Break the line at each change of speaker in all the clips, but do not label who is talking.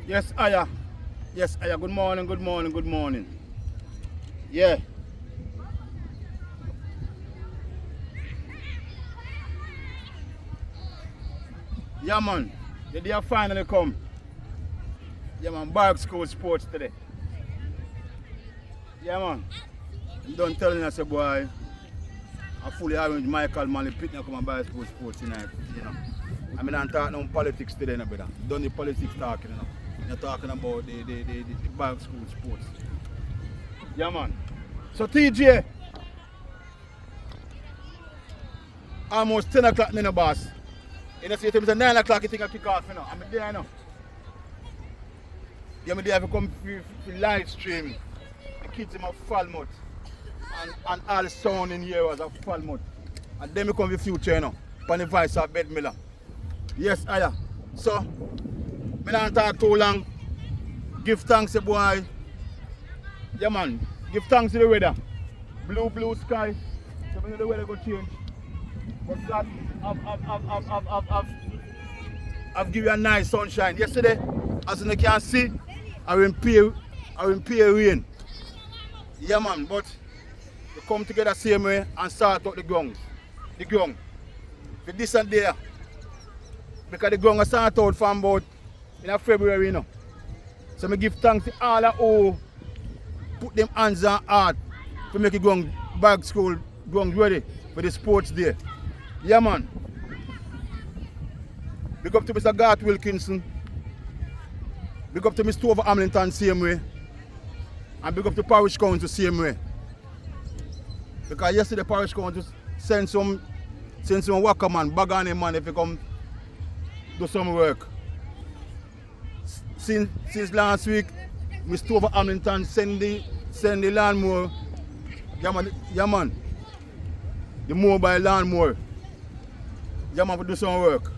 Yes, Iyah. Yes, Iyah. Good morning, good morning, good morning. Yeah. Yeah, man. The day finally come. Yeah, man. Barracks School Sports today. Yeah, man. I'm done telling us, boy, I fully arrange Michael Manley picking up my Barracks School Sports tonight, you know. I mean, I'm talking about politics today, no, brother. Done the politics talking, you know. You're talking about the Barracks School Sports. Yeah, man. So, TJ, almost 10 o'clock in the boss. You know, see, it was 9 o'clock, you think I kick off, you know. I'm there, you know. Yeah, I'm there to come for live stream. The kids in my Falmouth. And all the sound in here was a Falmouth. And then we come the future, you know. On the voice of Bed Miller. Yes, Iyah. So, I don't talk too long. Give thanks to boy. Yeah, man. Give thanks to the weather. Blue sky. So, I know the weather will change. But God, I've given you a nice sunshine. Yesterday, as you can see, I will pay rain. Yeah, man, but we come together same way and start out the ground. The ground. For this and there. Because the ground start out from about in February, you know. So I give thanks to all who put them hands on heart to make the ground Barracks School ground ready for the sports day. Yeah, man. Big up to Mr. Garth Wilkinson. Big up to Mr. Over Hamilton same way. And big up to Parish Council same way. Because yesterday Parish Council sent some worker man, bag on him man if he come do some work. Since last week, Mr. Over Hamilton send the lawnmower. Yeah, man. The mobile lawnmower. Yeah, man, to do some work.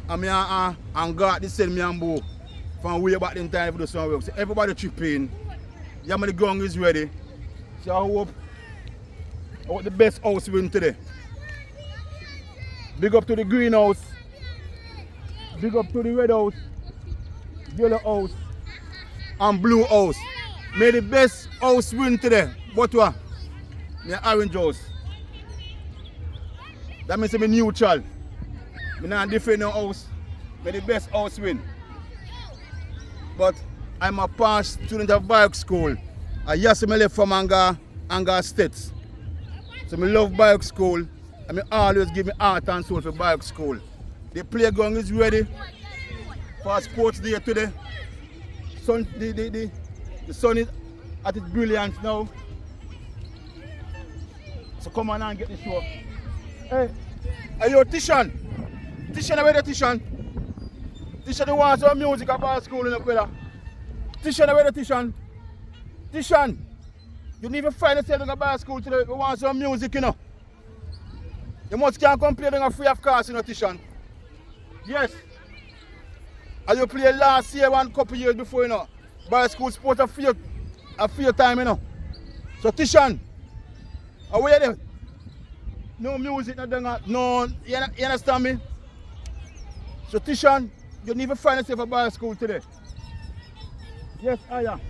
And me and God, they send me and Bo from way back in time to do some work. So everybody chip in. Yeah, man, the ground is ready. So I hope the best house win today. Big up to the greenhouse. Big up to the red house, yellow house, and blue house. May the best house win today. But what? The orange house. That means I'm neutral. I'm not defend no house. May the best house win. But I'm a past student of Barracks School. I just left from Anga States. So I love Barracks School. And I always give me heart and soul for Barracks School. The playground is ready for sports day today. The sun is at its brilliance now. So come on and get the show. Hey yo, Tishan, where the Tishan? Tishan wants some music at Barracks School in the brother. Tishan, where the Tishan? Tishan, you need to find yourself at Barracks School today. We want some music, you know. You must can't come play them free of cost, you know, Tishan. Yes. And you played last year, one couple years before, you know. Barracks School Sport a few time, you know. So Tishan, where you there? No music, no, you understand me? So Tishan, you need to find yourself at Barracks School today. Yes, Iyah.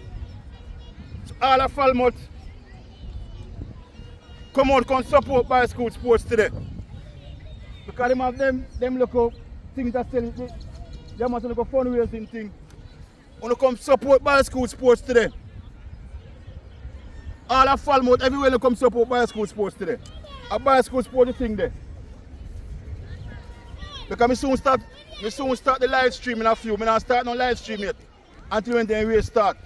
So all of Falmouth, come out, come support Barracks School Sports today. Because them have them local things that sell, they must look a fundraising thing. Want to come support Barracks School Sports today. All of Falmouth, everywhere you come support Barracks School Sports today. A Barracks School Sports thing there. Because I soon start the live stream in a few. I don't start no live stream yet. Until when the race start.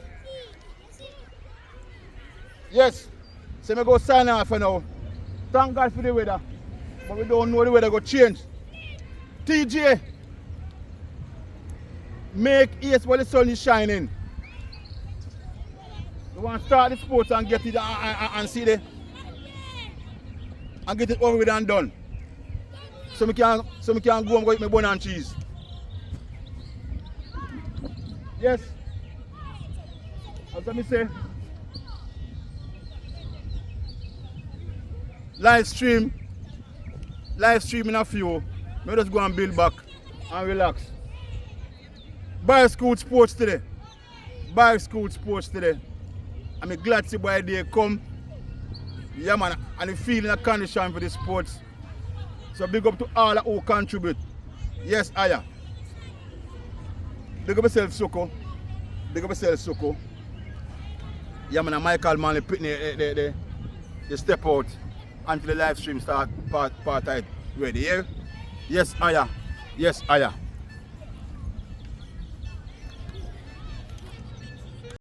Yes. So I go sign off for now. Thank God for the weather. But we don't know the weather will change. TJ, make east while the sun is shining. You want to start the sports and get it and see it and get it over with and done. So I can go and go eat my bun and cheese. Yes. As I say, live stream in a few. Maybe just go and build back and relax. Barracks School Sports today. Barracks School Sports today. I'm glad to see why they come. Yeah man, and the feeling and condition for the sports. So big up to all who contribute. Yes, Iyah. Big up yourself, Soko. Big up yourself, Soko. Yeah man, and Michael man, they step out until the live stream start part ready. Yeah? Yes, Iyah. Yes, Iyah.